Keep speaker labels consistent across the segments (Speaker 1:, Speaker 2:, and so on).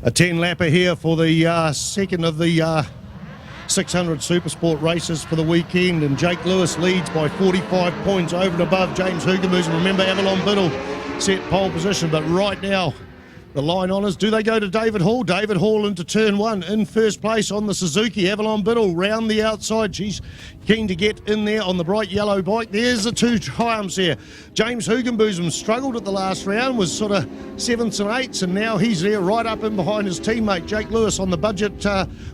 Speaker 1: A 10-lapper here for the second of the 600 Supersport races for the weekend, and Jake Lewis leads by 45 points over and above James Hugenboos. Remember, Avalon Biddle set pole position, but right now the line honours, do they go to David Hall? David Hall into turn one in first place on the Suzuki. Avalon Biddle round the outside. She's keen to get in there on the bright yellow bike. There's the two triumphs here. James Hugenboos struggled at the last round, was sort of 7ths and 8ths, and now he's there right up in behind his teammate Jake Lewis on the budget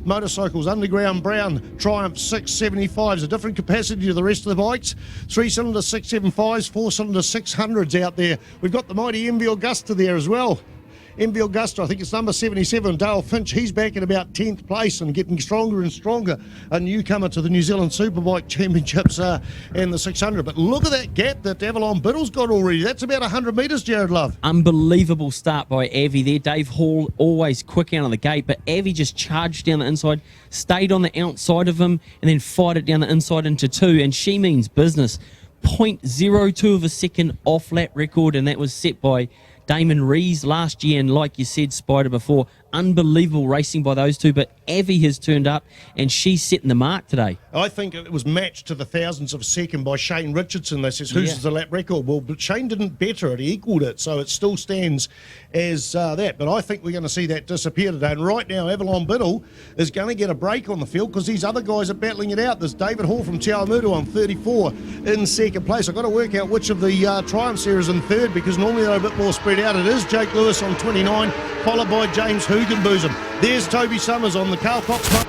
Speaker 1: motorcycles. Underground Brown Triumph 675s, a different capacity to the rest of the bikes. 3-cylinder 675s, 4-cylinder 600s out there. We've got the mighty MV Augusta there as well. MV Augusta, I think it's number 77, Dale Finch. He's back in about 10th place and getting stronger and stronger. A newcomer to the New Zealand Superbike Championships and the 600. But look at that gap that Avalon Biddle's got already. That's about 100 metres, Jared Love.
Speaker 2: Unbelievable start by Avi there. Dave Hall always quick out of the gate, but Avi just charged down the inside, stayed on the outside of him, and then fired it down the inside into two, and she means business. 0.02 of a second off lap record, and that was set by Damon Rees last year, and like you said, Spider, before, unbelievable racing by those two, but Avi has turned up and she's setting the mark today.
Speaker 1: I think it was matched to the thousandths of a second by Shane Richardson. They says, whose is the lap record? Well, but Shane didn't better it, he equalled it, so it still stands as that. But I think we're going to see that disappear today. And right now, Avalon Biddle is going to get a break on the field because these other guys are battling it out. There's David Hall from Tiaumutu on 34 in second place. I've got to work out which of the Triumph Series in third, because normally they're a bit more spread out. It is Jake Lewis on 29, followed by James Hugenboos. There's Toby Summers on the Carl Cox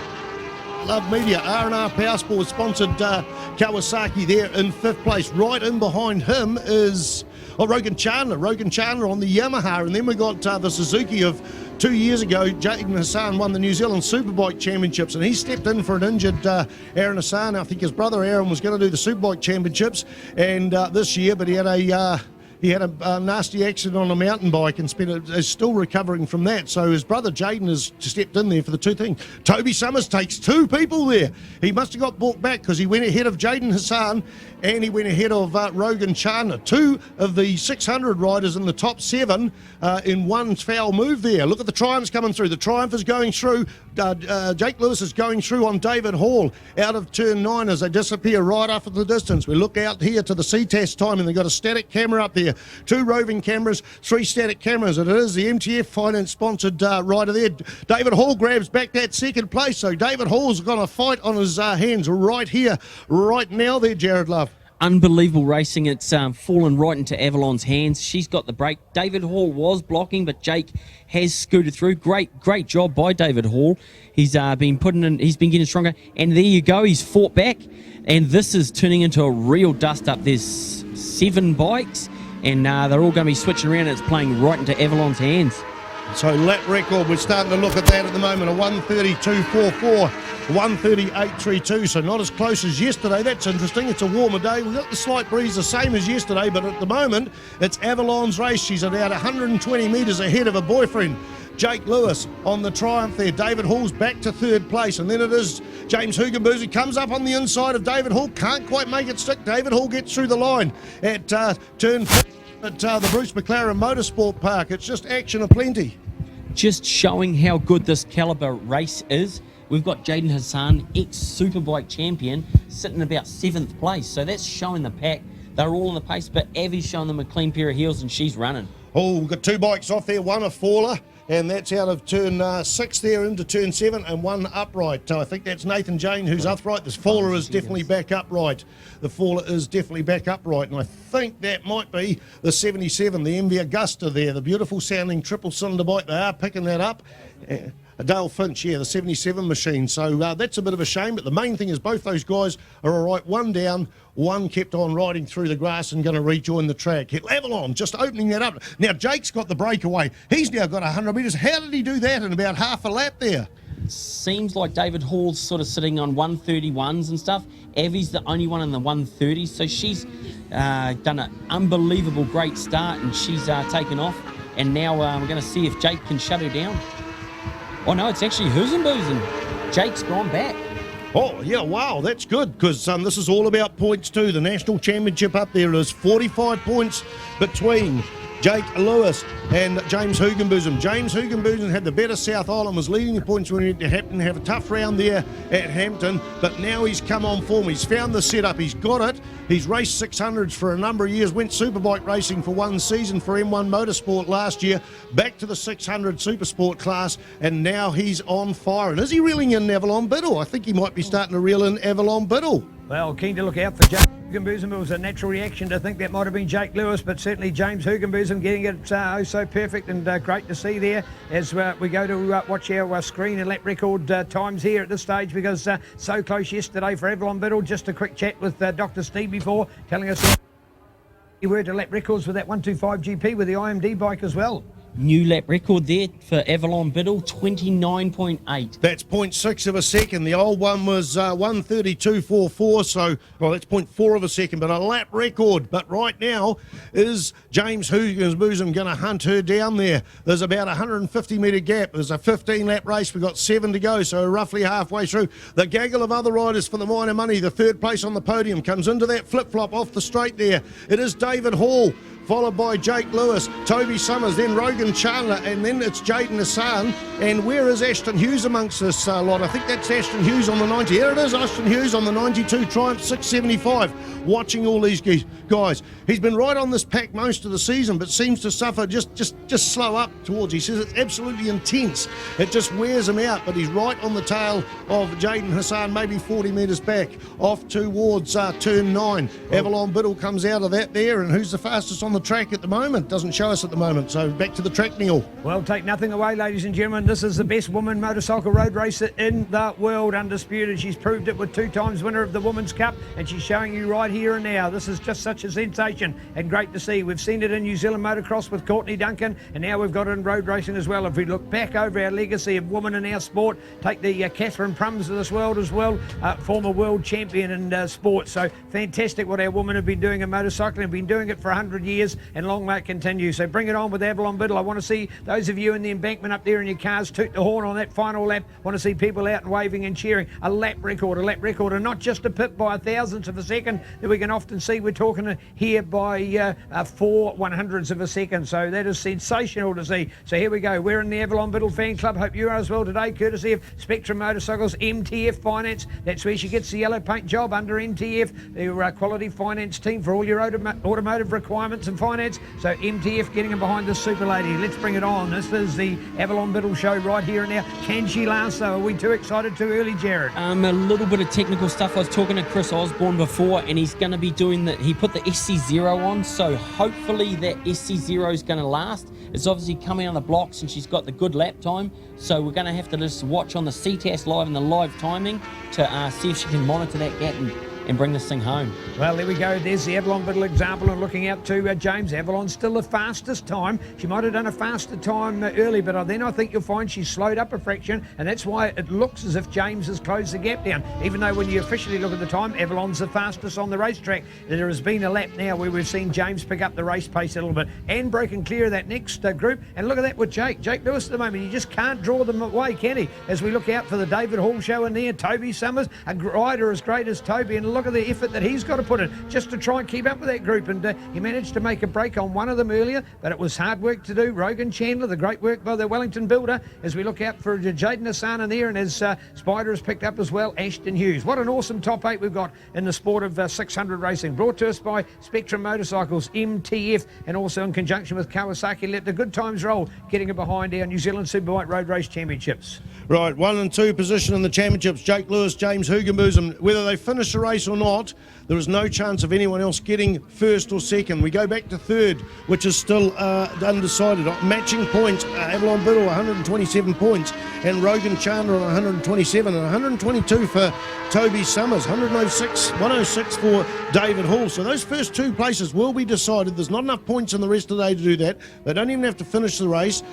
Speaker 1: Love Media R&R Power Sport sponsored Kawasaki there in 5th place. Right in behind him is Rogan Chandler on the Yamaha, and then we got the Suzuki of 2 years ago. Jaden Hassan won the New Zealand Superbike Championships, and he stepped in for an injured Aaron Hassan. I think his brother Aaron was going to do the Superbike Championships and this year, but he had a nasty accident on a mountain bike and is still recovering from that. So his brother Jaden has stepped in there for the two things. Toby Summers takes two people there. He must have got brought back because he went ahead of Jaden Hassan and he went ahead of Rogan Chandler. Two of the 600 riders in the top 7 in one foul move there. Look at the Triumphs coming through. The Triumph is going through. Jake Lewis is going through on David Hall out of turn 9 as they disappear right off at the distance. We look out here to the Ctas time, and they've got a static camera up there. 2 roving cameras, 3 static cameras, and it is the MTF Finance sponsored rider there. David Hall grabs back that second place, so David Hall's got a fight on his hands right here, right now there, Jared Love.
Speaker 2: Unbelievable racing. It's fallen right into Avalon's hands. She's got the break. David Hall was blocking, but Jake has scooted through. Great job by David Hall. He's been putting in. He's been getting stronger, and there you go. He's fought back, and this is turning into a real dust-up. There's 7 bikes, and they're all going to be switching around, and it's playing right into Avalon's hands.
Speaker 1: So lap record, we're starting to look at that at the moment, a 1:32.44, 1:38.32, so not as close as yesterday. That's interesting. It's a warmer day. We've got the slight breeze the same as yesterday, but at the moment, it's Avalon's race. She's about 120 metres ahead of her boyfriend, Jake Lewis, on the Triumph there. David Hall's back to 3rd place, and then it is James Hugenboos. He comes up on the inside of David Hall, can't quite make it stick. David Hall gets through the line at turn 4. At the Bruce McLaren Motorsport Park. It's just action aplenty.
Speaker 2: Just showing how good this caliber race is. We've got Jaden Hassan, ex-Superbike champion, sitting about 7th place. So that's showing the pack. They're all in the pace, but Avi's showing them a clean pair of heels, and she's running. Oh,
Speaker 1: we've got 2 bikes off there, one a faller, and that's out of turn 6 there into turn 7, and one upright. I think that's Nathan Jane who's upright. This faller is definitely back upright. The faller is definitely back upright, and I think that might be the 77, the MV Augusta there, the beautiful sounding triple cylinder bike. They are picking that up. Dale Finch, yeah, the 77 machine. So that's a bit of a shame, but the main thing is both those guys are all right. One down, one kept on riding through the grass and going to rejoin the track. Avalon just opening that up. Now, Jake's got the breakaway. He's now got 100 metres. How did he do that in about half a lap there?
Speaker 2: Seems like David Hall's sort of sitting on 131s and stuff. Avi's the only one in the 130s, so she's done an unbelievable great start, and she's taken off. And now we're going to see if Jake can shut her down. Oh no, it's actually Hugenboos, and Jake's gone back.
Speaker 1: Oh, yeah, wow, that's good, because this is all about points too. The national championship up there is 45 points between Jake Lewis and James Hugenbosom. James Hugenbosom had the better South Island, was leading the points when he happened to have a tough round there at Hampton, but now he's come on form. He's found the setup, he's got it. He's raced 600s for a number of years, went superbike racing for one season for M1 Motorsport last year, back to the 600 Supersport class, and now he's on fire. And is he reeling in Avalon Biddle? I think he might be starting to reel in Avalon Biddle.
Speaker 3: Well, keen to look out for James Hugenbosom. It was a natural reaction to think that might have been Jake Lewis, but certainly James Hugenbosom getting it so perfect, and great to see there as we go to watch our screen and lap record times here at this stage, because so close yesterday for Avalon Biddle. Just a quick chat with Dr. Steve before, telling us he were to lap records with that 125 GP with the IMD bike as well.
Speaker 2: New lap record there for Avalon Biddle, 29.8.
Speaker 1: That's 0.6 of a second. The old one was 132.44, so, well, that's 0.4 of a second, but a lap record. But right now, is James Hugenbosom going to hunt her down there? There's about a 150-metre gap. There's a 15-lap race. We've got 7 to go, so roughly halfway through. The gaggle of other riders for the minor money. The third place on the podium comes into that flip-flop off the straight there. It is David Hall, followed by Jake Lewis, Toby Summers, then Rogan Chandler, and then it's Jaden Hassan. And where is Ashton Hughes amongst this lot? I think that's Ashton Hughes on the 90. Here it is, Ashton Hughes on the 92 Triumph 675. Watching all these guys. He's been right on this pack most of the season, but seems to suffer just slow up towards. He says it's absolutely intense. It just wears him out, but he's right on the tail of Jaden Hassan, maybe 40 metres back, off towards turn 9. Avalon Biddle comes out of that there, and who's the fastest on the track at the moment? Doesn't show us at the moment, so back to the track, Neil.
Speaker 3: Well, take nothing away, ladies and gentlemen. This is the best woman motorcycle road racer in the world, undisputed. She's proved it with 2 times winner of the Women's Cup, and she's showing you right here and now. This is just such a sensation and great to see. We've seen it in New Zealand motocross with Courtney Duncan, and now we've got it in road racing as well. If we look back over our legacy of women in our sport, take the Catherine Prums of this world as well, former world champion in sport. So fantastic what our women have been doing in motorcycling, have been doing it for 100 years, and long may it continue. So bring it on with Avalon Biddle. I want to see those of you in the embankment up there in your cars toot the horn on that final lap. I want to see people out and waving and cheering. A lap record, and not just a pit by a thousandth of a second that we can often see. We're talking here by 4 100ths of a second. So that is sensational to see. So here we go. We're in the Avalon Biddle fan club. Hope you are as well today, courtesy of Spectrum Motorcycles, MTF Finance. That's where she gets the yellow paint job, under MTF, the quality finance team for all your automotive requirements and finance. So MTF getting in behind this super lady. Let's bring it on. This is the Avalon Biddle show right here and now. Can she last though? Are we too excited too early, Jared?
Speaker 2: A little bit of technical stuff. I was talking to Chris Osborne before, and he's going to be doing that. He put the SC0 on, so hopefully that SC0 is going to last. It's obviously coming on the blocks, and she's got the good lap time, so we're going to have to just watch on the Ctas live and the live timing to see if she can monitor that gap and bring this thing home.
Speaker 3: Well, there we go. There's the Avalon Biddle example, and looking out to James. Avalon's still the fastest time. She might have done a faster time early, but then I think you'll find she's slowed up a fraction, and that's why it looks as if James has closed the gap down. Even though when you officially look at the time, Avalon's the fastest on the racetrack. There has been a lap now where we've seen James pick up the race pace a little bit and broken clear of that next group. And look at that with Jake Lewis at the moment. You just can't draw them away, can he? As we look out for the David Hall show in there, Toby Summers, a rider as great as Toby, and look at the effort that he's got to put in just to try and keep up with that group. And he managed to make a break on one of them earlier, but it was hard work to do. Rogan Chandler, the great work by the Wellington builder, as we look out for Jaden Hassan in there, and as Spider has picked up as well, Ashton Hughes. What an awesome top 8 we've got in the sport of 600 racing, brought to us by Spectrum Motorcycles, MTF, and also in conjunction with Kawasaki. Let the good times roll, getting it behind our New Zealand Superbike Road Race Championships.
Speaker 1: Right, 1 and 2 position in the championships, Jake Lewis, James Hugenbosom. Whether they finish the race or not, there is no chance of anyone else getting first or second. We go back to third, which is still undecided. Matching points, Avalon Biddle 127 points, and Rogan Chandler on 127, and 122 for Toby Summers, 106 for David Hall. So those first 2 places will be decided. There's not enough points in the rest of the day to do that. They don't even have to finish the race,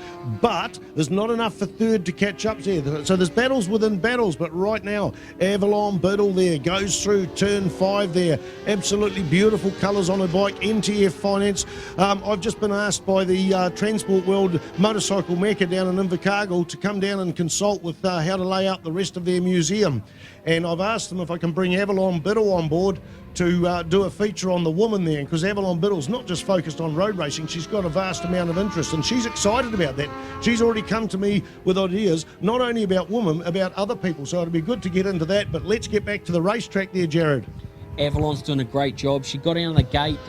Speaker 1: but there's not enough for third to catch up there. So there's battles within battles, but right now, Avalon Biddle there goes through turn 5 there. Absolutely beautiful colours on her bike, NTF Finance. I've just been asked by the Transport World Motorcycle Mecca down in Invercargill to come down and consult with how to lay out the rest of their museum. And I've asked them if I can bring Avalon Biddle on board to do a feature on the woman there, because Avalon Biddle's not just focused on road racing, she's got a vast amount of interest, and she's excited about that. She's already come to me with ideas, not only about women, about other people, so it'd be good to get into that, but let's get back to the racetrack there, Jared.
Speaker 2: Avalon's doing a great job. She got out of the gate,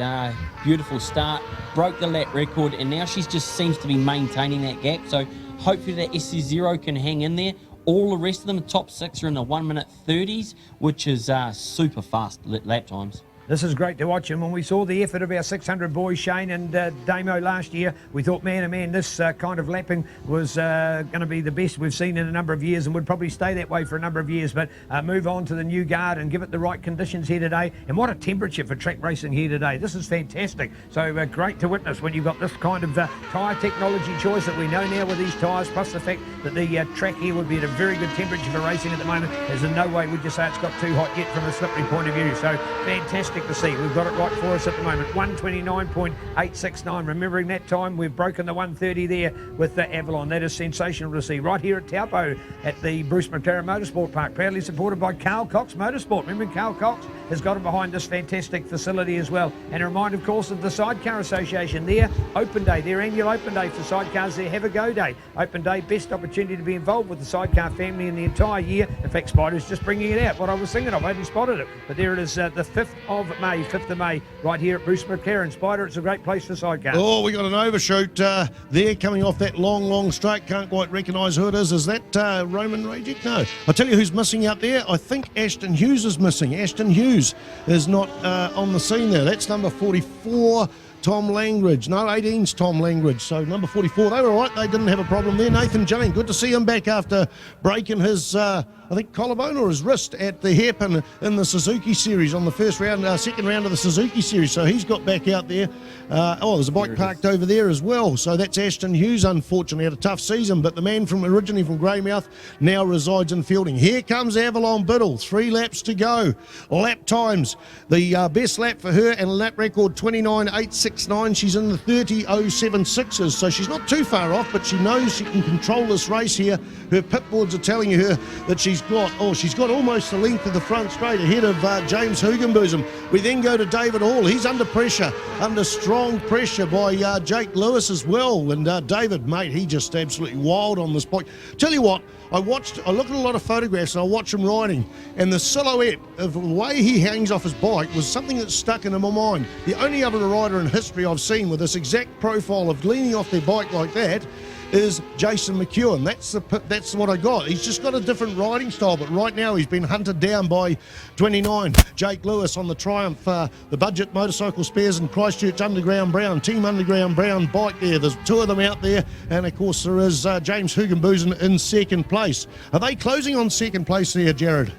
Speaker 2: beautiful start, broke the lap record, and now she just seems to be maintaining that gap, so hopefully that SC0 can hang in there. All the rest of them, the top 6 are in the 1 minute 30s, which is super fast lap times.
Speaker 3: This is great to watch, and when we saw the effort of our 600 boys, Shane and Damo last year, we thought, man, oh man, this kind of lapping was going to be the best we've seen in a number of years, and would probably stay that way for a number of years, but move on to the new guard and give it the right conditions here today. And what a temperature for track racing here today. This is fantastic. So great to witness when you've got this kind of tyre technology choice that we know now with these tyres, plus the fact that the track here would be at a very good temperature for racing at the moment. There's in no way would you say it's got too hot yet from a slippery point of view. So fantastic to see. We've got it right for us at the moment. 129.869. Remembering that time, we've broken the 130 there with the Avalon. That is sensational to see. Right here at Taupo at the Bruce McLaren Motorsport Park, proudly supported by Carl Cox Motorsport. Remember, Carl Cox has got it behind this fantastic facility as well. And a reminder, of course, of the Sidecar Association. Their open day, their annual open day for sidecars, their Have a Go Day. Open day, best opportunity to be involved with the sidecar family in the entire year. In fact, Spider's just bringing it out. What I was thinking of, I hadn't spotted it. But there it is, the 5th of May, right here at Bruce McLaren. Spider, it's a great place for sidecars.
Speaker 1: Oh, we got an overshoot there coming off that long straight. Can't quite recognise who it is. Is that Roman Rajic? No. I'll tell you who's missing out there. I think Ashton Hughes is missing. Ashton Hughes is not on the scene there. That's number 44. Tom Langridge. No, 18's Tom Langridge. So number 44, they were all right. They didn't have a problem there. Nathan Jilling, good to see him back after breaking his, I think, collarbone or his wrist at the hairpin in the Suzuki Series on the second round of the Suzuki Series. So he's got back out there. There's a bike parked over there as well. So that's Ashton Hughes, unfortunately, had a tough season. But the man originally from Greymouth now resides in Fielding. Here comes Avalon Biddle. 3 laps to go. Lap times. The best lap for her and a lap record 29.869. She's in the 30.076s, so she's not too far off, but she knows she can control this race here. Her pit boards are telling her that she's got almost the length of the front straight ahead of James Hugenbosom. We then go to David Hall. He's under pressure, under strong pressure by Jake Lewis as well. And David, mate, he just absolutely wild on this bike. Tell you what, I looked at a lot of photographs and I watch him riding, and the silhouette of the way he hangs off his bike was something that stuck into my mind. The only other rider in history I've seen with this exact profile of leaning off their bike like that is Jason McEwen. That's what I got. He's just got a different riding style, but right now he's been hunted down by 29. Jake Lewis on the Triumph, the budget motorcycle spares in Christchurch Underground Brown, Team Underground Brown bike there. There's 2 of them out there, and of course there is James Hugenbosen in second place. Are they closing on second place there, Jared?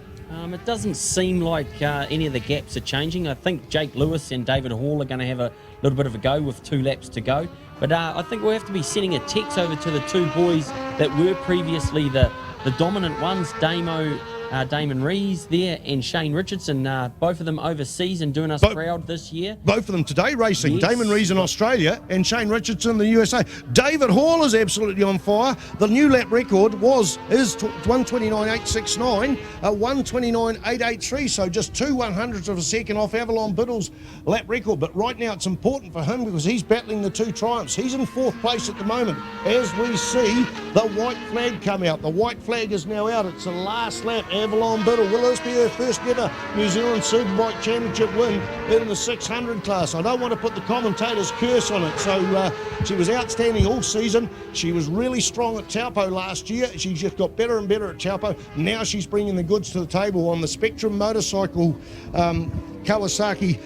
Speaker 2: It doesn't seem like any of the gaps are changing. I think Jake Lewis and David Hall are going to have a little bit of a go with 2 laps to go. But I think we'll have to be sending a text over to the 2 boys that were previously the dominant ones, Damon Rees there and Shane Richardson, both of them overseas and doing us proud this year. Both
Speaker 1: of them today racing.
Speaker 2: Yes.
Speaker 1: Damon Rees in Australia and Shane Richardson in the USA. David Hall is absolutely on fire. The new lap record is 129.869, 129.883, so just 2/100ths of a second off Avalon Biddle's lap record. But right now it's important for him because he's battling the 2 Triumphs. He's in 4th place at the moment as we see the white flag come out. The white flag is now out. It's the last lap. Avalon Biddle, will this be her first ever New Zealand Superbike Championship win in the 600 class? I don't want to put the commentator's curse on it. So she was outstanding all season. She was really strong at Taupo last year. She just got better and better at Taupo. Now she's bringing the goods to the table on the Spectrum Motorcycle Kawasaki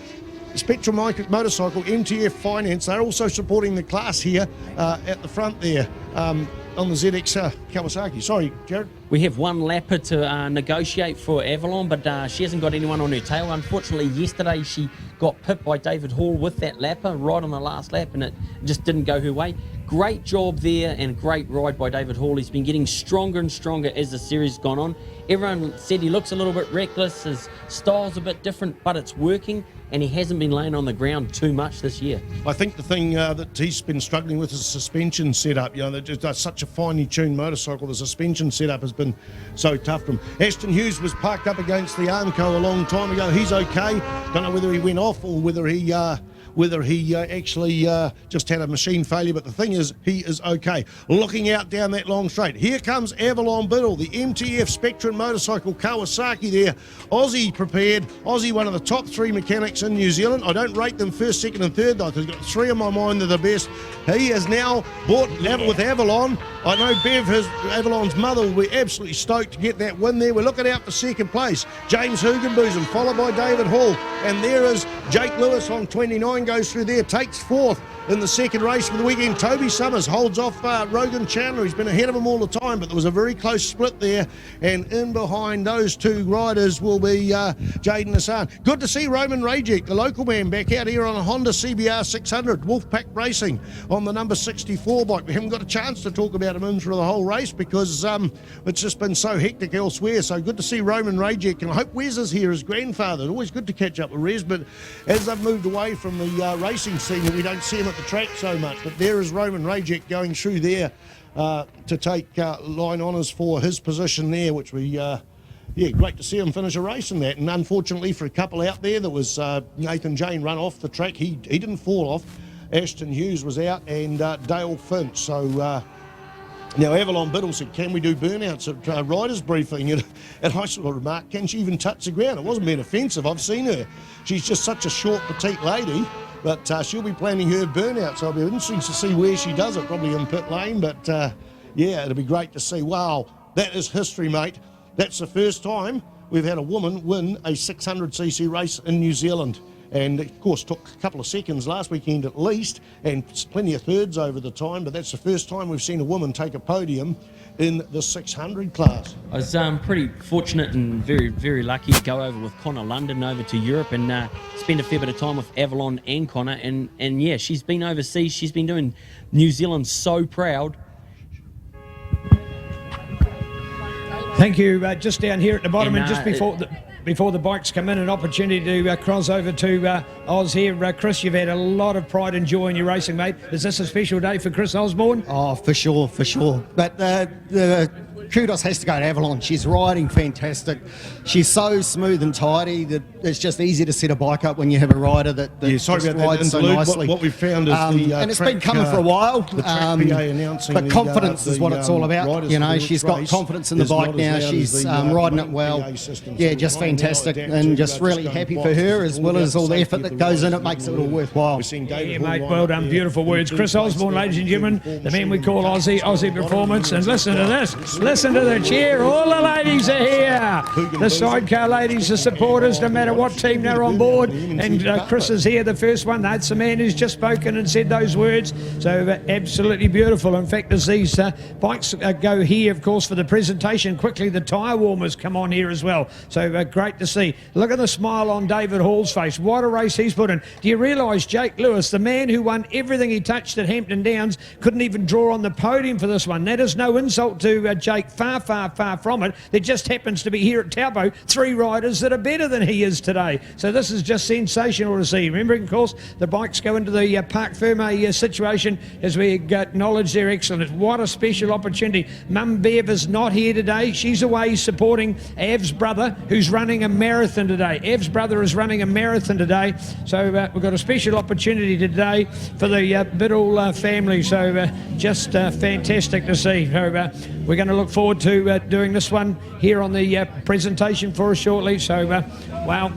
Speaker 1: Spectrum Motorcycle NTF Finance. They're also supporting the class here at the front there on the ZX Kawasaki. Sorry, Jared.
Speaker 2: We have 1 lapper to negotiate for Avalon, but she hasn't got anyone on her tail. Unfortunately, yesterday she got pipped by David Hall with that lapper right on the last lap, and it just didn't go her way. great job there and great ride by David Hall. He's been getting stronger and stronger as the series has gone on. Everyone said he looks a little bit reckless, his style's a bit different, but it's working, and he hasn't been laying on the ground too much this year.
Speaker 1: I think the thing that he's been struggling with is suspension setup. You know, that's such a finely tuned motorcycle. The suspension setup has been so tough for him. Ashton Hughes was parked up against the Armco a long time ago. He's okay. Don't know whether he went off or whether he actually just had a machine failure, but the thing is, he is okay. Looking out down that long straight, here comes Avalon Biddle, the MTF Spectrum motorcycle Kawasaki there. Aussie prepared, Aussie one of the top 3 mechanics in New Zealand. I don't rate them first, second and third though. He's got 3 in my mind that are the best. He has now bought with Avalon. I know Bev, Avalon's mother, will be absolutely stoked to get that win there. We're looking out for second place. James Hugenboozem, followed by David Hall. And there is Jake Lewis on 29, goes through there, takes 4th in the second race for the weekend. Toby Summers holds off Rogan Chandler. He's been ahead of him all the time, but there was a very close split there. And in behind those 2 riders will be Jaden Hassan. Good to see Roman Rajek, the local man, back out here on a Honda CBR 600. Wolfpack Racing on the number 64 bike. We haven't got a chance to talk about him in through the whole race because it's just been so hectic elsewhere. So good to see Roman Rajek, and I hope Wes is here, his grandfather. Always good to catch up with Rez, but as they've moved away from the racing scene, we don't see him at the track so much. But there is Roman Rajek going through there to take line honours for his position there, which we great to see him finish a race in that. And unfortunately for a couple out there, there was Nathan Jane run off the track. He didn't fall off. Ashton Hughes was out, and Dale Finch. So now Avalon Biddle said, can we do burnouts at riders briefing? And I sort of remarked, can she even touch the ground? It wasn't being offensive. I've seen her. She's just such a short, petite lady. But she'll be planning her burnout, so it'll be interesting to see where she does it, probably in pit lane. But yeah, it'll be great to see. Wow, that is history, mate. That's the first time we've had a woman win a 600cc race in New Zealand. And of course took a couple of seconds last weekend at least, and plenty of thirds over the time, but that's the first time we've seen a woman take a podium in the 600 class.
Speaker 2: I was pretty fortunate and very, very lucky to go over with Connor London over to Europe and spend a fair bit of time with Avalon and Connor, and yeah, she's been overseas, she's been doing New Zealand so proud.
Speaker 3: Thank you. Just down here at the bottom, and just before the bikes come in, an opportunity to cross over to Oz here. Chris, you've had a lot of pride and joy in your racing, mate. Is this a special day for Chris Osborne?
Speaker 4: Oh, for sure, for sure. But the kudos has to go to Avalon. She's riding fantastic. She's so smooth and tidy that it's just easy to set a bike up when you have a rider that rides so nicely.
Speaker 1: What we've found is
Speaker 4: and it's been coming for a while.
Speaker 1: The track PA announcing
Speaker 4: but confidence is what it's all about. You know, she's got confidence in the bike now. She's riding it well. Yeah, just fantastic, and just really happy for her, as well as all the effort that goes in. It makes it all worthwhile.
Speaker 3: Yeah, mate, well done. Beautiful words. Chris Osborne, ladies and gentlemen, the man we call Aussie Performance. And listen to this. Listen to the cheer. All the ladies are here. The sidecar ladies are supporters, no matter what team they're on board. And Chris is here, the first one. That's the man who's just spoken and said those words. So absolutely beautiful. In fact, as these bikes go here, of course, for the presentation, quickly the tyre warmers come on here as well. So great to see. Look at the smile on David Hall's face. What a race he's put in. Do you realise Jake Lewis, the man who won everything he touched at Hampton Downs, couldn't even draw on the podium for this one? That is no insult to Jake. Far from it. There just happens to be here at Taupo 3 riders that are better than he is today. So this is just sensational to see. Remembering, of course, the bikes go into the Parc Ferme situation as we acknowledge their excellence. What a special opportunity. Mum Bev is not here today. She's away supporting Av's brother, who's running a marathon today. Av's brother is running a marathon today. So we've got a special opportunity today for the Biddle family. So just fantastic to see. So we're going to look forward to doing this one here on the presentation for us shortly. So, wow,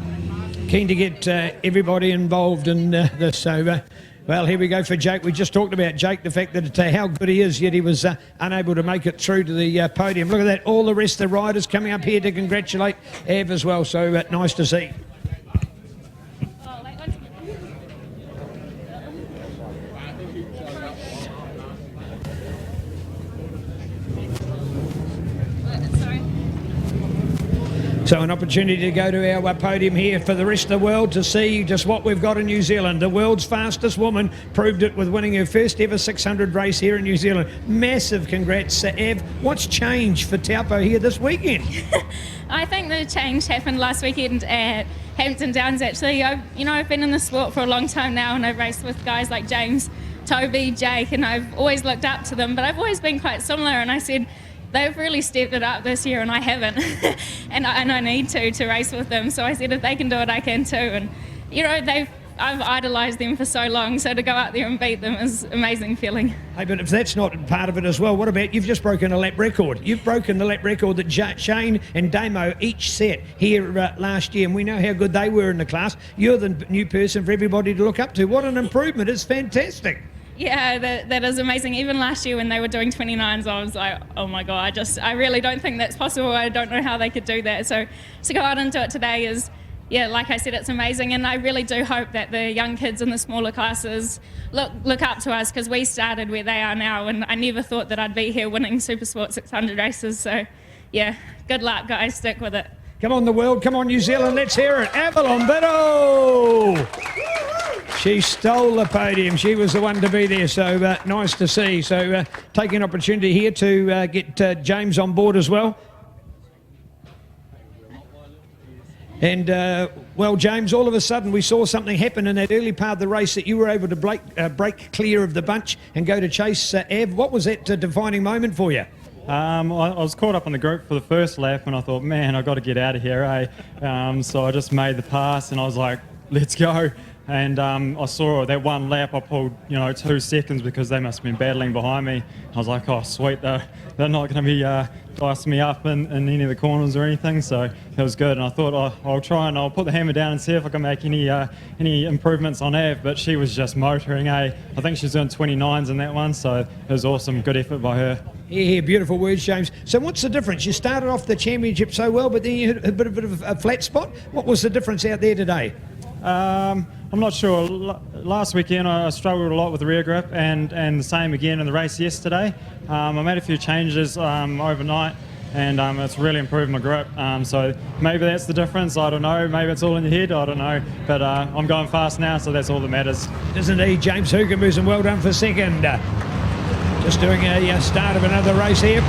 Speaker 3: keen to get everybody involved in this. So, well, here we go for Jake. We just talked about Jake, the fact that how good he is, yet he was unable to make it through to the podium. Look at that, all the rest of the riders coming up here to congratulate Av as well. So, nice to see. So an opportunity to go to our podium here for the rest of the world to see just what we've got in New Zealand. The world's fastest woman proved it with winning her first ever 600 race here in New Zealand. Massive congrats, Ev. What's changed for Taupo here this weekend?
Speaker 5: I think the change happened last weekend at Hampton Downs. Actually, I've been in the sport for a long time now, and I've raced with guys like James, Toby, Jake, and I've always looked up to them, but I've always been quite similar, and I said they've really stepped it up this year and I haven't. and I need to race with them. So I said if they can do it, I can too. And I've idolised them for so long, so to go out there and beat them is an amazing feeling.
Speaker 3: Hey, but if that's not part of it as well, what about you've just broken a lap record? You've broken the lap record that Shane and Damo each set here last year, and we know how good they were in the class. You're the new person for everybody to look up to. What an improvement. It's fantastic.
Speaker 5: Yeah, that is amazing. Even last year when they were doing 29s, I was like, oh my God, I really don't think that's possible. I don't know how they could do that. So to go out and do it today is, yeah, like I said, it's amazing. And I really do hope that the young kids in the smaller classes look up to us, because we started where they are now, and I never thought that I'd be here winning Supersport 600 races. So yeah, good luck, guys. Stick with it.
Speaker 3: Come on, the world. Come on, New Zealand. Let's hear it. Avalon Bitto! She stole the podium. She was the one to be there, so nice to see. So taking an opportunity here to get James on board as well. And, well, James, all of a sudden we saw something happen in that early part of the race that you were able to break clear of the bunch and go to chase Av. What was that defining moment for you?
Speaker 6: I was caught up in the group for the first lap and I thought, man, I've got to get out of here, eh? So I just made the pass and I was like, let's go. And I saw that one lap I pulled, 2 seconds because they must have been battling behind me. I was like, oh, sweet, they're not going to be dicing me up in any of the corners or anything, so it was good. And I thought, I'll try and I'll put the hammer down and see if I can make any improvements on Av, but she was just motoring, eh? I think she's doing 29s in that one, so it was awesome. Good effort by her.
Speaker 3: Yeah, beautiful words, James. So what's the difference? You started off the championship so well, but then you hit a bit of a flat spot. What was the difference out there today?
Speaker 6: I'm not sure. Last weekend I struggled a lot with the rear grip, and the same again in the race yesterday. I made a few changes overnight, and it's really improved my grip. So maybe that's the difference. I don't know. Maybe it's all in your head. I don't know. But I'm going fast now, so that's all that matters.
Speaker 3: Isn't he, James Hugenboos, and well done for second. Just doing a start of another race here.